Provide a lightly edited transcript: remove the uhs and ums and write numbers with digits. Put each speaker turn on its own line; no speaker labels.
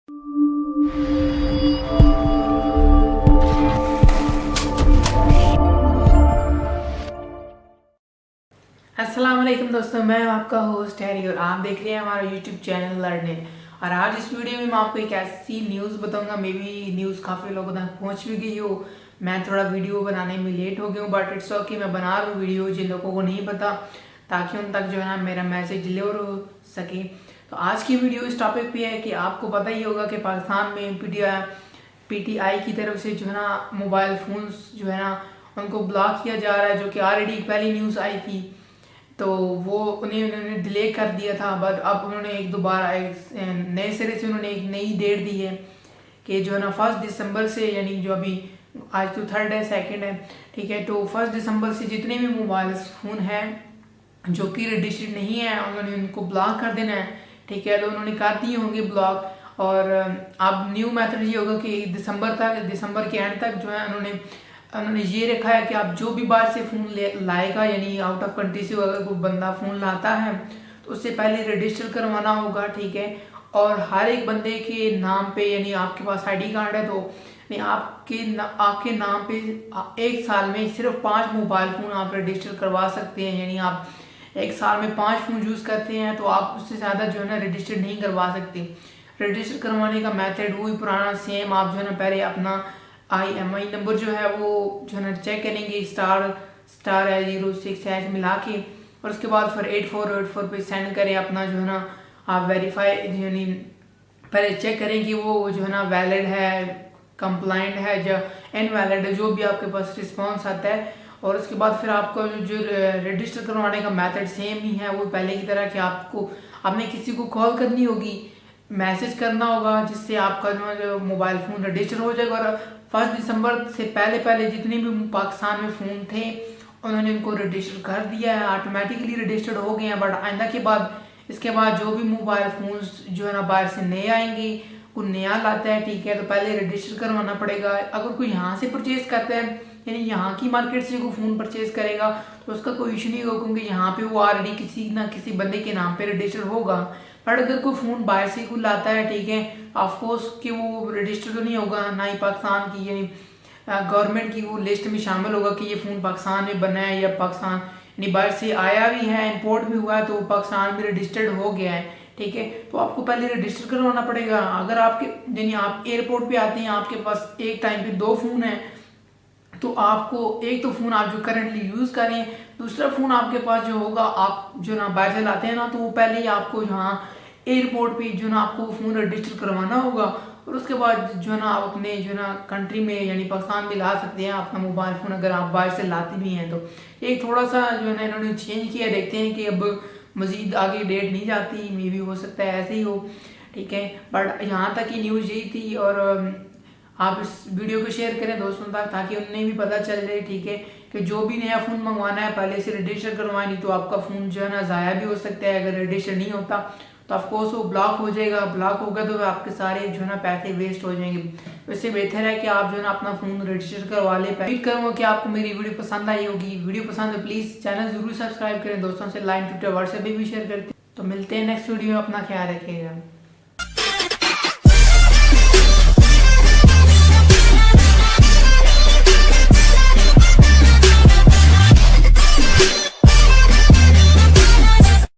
अस्सलाम वालेकुम दोस्तों, मैं आपका होस्ट हैरी और आप देख रहे हैं हमारा यूट्यूब चैनल लर्निंग। और आज इस वीडियो में मैं आपको एक ऐसी न्यूज़ बताऊंगा, मे बी न्यूज़ काफ़ी लोगों तक पहुंच भी गई हो। मैं थोड़ा वीडियो बनाने में लेट हो गया हूँ, बट इट्स ओके, मैं बना रहा हूँ वीडियो जिन लोगों को नहीं पता, ताकि उन तक जो है ना मेरा मैसेज डिलीवर हो सके। तो आज की वीडियो इस टॉपिक पे है कि आपको पता ही होगा कि पाकिस्तान में पीटीआई की तरफ से जो है ना मोबाइल फ़ोन्स जो है ना उनको ब्लॉक किया जा रहा है, जो कि ऑलरेडी पहली न्यूज़ आई थी। तो वो उन्होंने डिले कर दिया था, बट अब उन्होंने एक दोबारा नए सिरे से उन्होंने एक नई डेट दी है कि जो है ना 1 दिसंबर से, यानी जो अभी आज तो 3rd है, 2nd है, ठीक है। तो 1 दिसंबर से जितने भी मोबाइल फ़ोन हैं जो कि रजिस्टर्ड नहीं है उन्होंने उनको ब्लॉक कर देना है, ठीक है। तो उन्होंने कर दिए होंगे ब्लॉक। और अब न्यू मेथड ये होगा कि दिसंबर के एंड तक जो है उन्होंने ये रखा है कि आप जो भी बाहर से फ़ोन लाएगा, यानी आउट ऑफ कंट्री से अगर कोई बंदा फ़ोन लाता है तो उससे पहले रजिस्टर करवाना होगा, ठीक है। और हर एक बंदे के नाम पे, यानी आपके पास आईडी कार्ड है तो नहीं, आपके नाम पे 1 साल में सिर्फ 5 मोबाइल फ़ोन आप रजिस्टर करवा सकते हैं। यानी आप 1 साल में 5 फ़ोन यूज़ करते हैं तो आप उससे ज़्यादा जो है ना रजिस्टर नहीं करवा सकते। रजिस्टर करवाने का मेथड वही पुराना सेम, आप जो है ना पहले अपना IMI नंबर जो है वो जो है ना चेक करेंगे, स्टार है 06 मिला के, और उसके बाद फिर 8484 पे सेंड करें अपना जो है ना आप वेरीफाई, यानी पहले चेक करें कि वो जो है ना वैलिड है, कंप्लाइंट है, जो इनवैलिड है, जो भी आपके पास रिस्पॉन्स आता है। और उसके बाद फिर आपको जो रजिस्टर करवाने का मेथड सेम ही है, वो पहले की तरह कि आपने किसी को कॉल करनी होगी, मैसेज करना होगा, जिससे आपका जो मोबाइल फ़ोन रजिस्टर हो जाएगा। और 1 दिसंबर से पहले जितने भी पाकिस्तान में फ़ोन थे उन्होंने उनको रजिस्टर कर दिया है, ऑटोमेटिकली रजिस्टर्ड हो गए हैं। बट आइंदा के बाद इसके बाद जो भी मोबाइल फ़ोन्स जो है ना बाहर से नए आएंगे, कोई नया लाता है, ठीक है, तो पहले रजिस्टर करवाना पड़ेगा। अगर कोई यहाँ से परचेज़ करता है, यानी यहाँ की मार्केट से कोई फ़ोन परचेज़ करेगा तो उसका कोई इशू नहीं होगा, क्योंकि यहाँ पे वो ऑलरेडी किसी ना किसी बंदे के नाम पे रजिस्टर होगा। बट अगर कोई फ़ोन बाहर से कोई लाता है, ठीक है, ऑफकोर्स कि वो रजिस्टर तो नहीं होगा, ना ही पाकिस्तान की यानी गवर्नमेंट की वो लिस्ट में शामिल होगा कि ये फ़ोन पाकिस्तान में बना है या पाकिस्तान यानी बाहर से आया भी है, इंपोर्ट भी हुआ है, तो पाकिस्तान में रजिस्टर्ड हो गया है, ठीक है। तो आपको पहले रजिस्टर करवाना पड़ेगा। अगर आपके यानी आप एयरपोर्ट पे आते हैं, आपके पास एक टाइम पे 2 फ़ोन हैं, तो आपको एक तो फ़ोन आप जो करंटली यूज़ करें, दूसरा फ़ोन आपके पास जो होगा, आप जो ना बाहर से लाते हैं ना, तो वो पहले ही आपको यहाँ एयरपोर्ट पे जो ना आपको फ़ोन रजिस्टर करवाना होगा। और उसके बाद जो है ना आप अपने जो ना कंट्री में यानी पाकिस्तान में ला सकते हैं अपना मोबाइल फ़ोन, अगर आप बाहर से लाते भी हैं तो। एक थोड़ा सा जो है ना इन्होंने चेंज किया, देखते हैं कि अब मज़ीद आगे डेट नहीं जाती, मे भी हो सकता है ऐसे ही हो, ठीक है। बट यहाँ तक की न्यूज़ यही थी। और आप इस वीडियो को शेयर करें दोस्तों तक, ताकि उन्हें भी पता चल जाए, ठीक है, कि जो भी नया फ़ोन मंगवाना है पहले से रजिस्टर करवानी, तो आपका फ़ोन जो है ना ज़ाया भी हो सकता है। अगर रजिस्टर नहीं होता तो ऑफकोर्स वो ब्लॉक हो जाएगा, ब्लॉक होगा तो आपके सारे जो है ना पैसे वेस्ट हो जाएंगे। तो इससे बेहतर है कि आप जो है ना अपना फ़ोन रजिस्टर करवा लें। उम्मीद करूँगा कि आपको मेरी वीडियो पसंद आई होगी। वीडियो पसंद है प्लीज़ चैनल ज़रूर सब्सक्राइब करें, दोस्तों से लाइन, ट्विटर, व्हाट्सएप भी शेयर करते हैं। तो मिलते हैं नेक्स्ट वीडियो में, अपना ख्याल रखिएगा।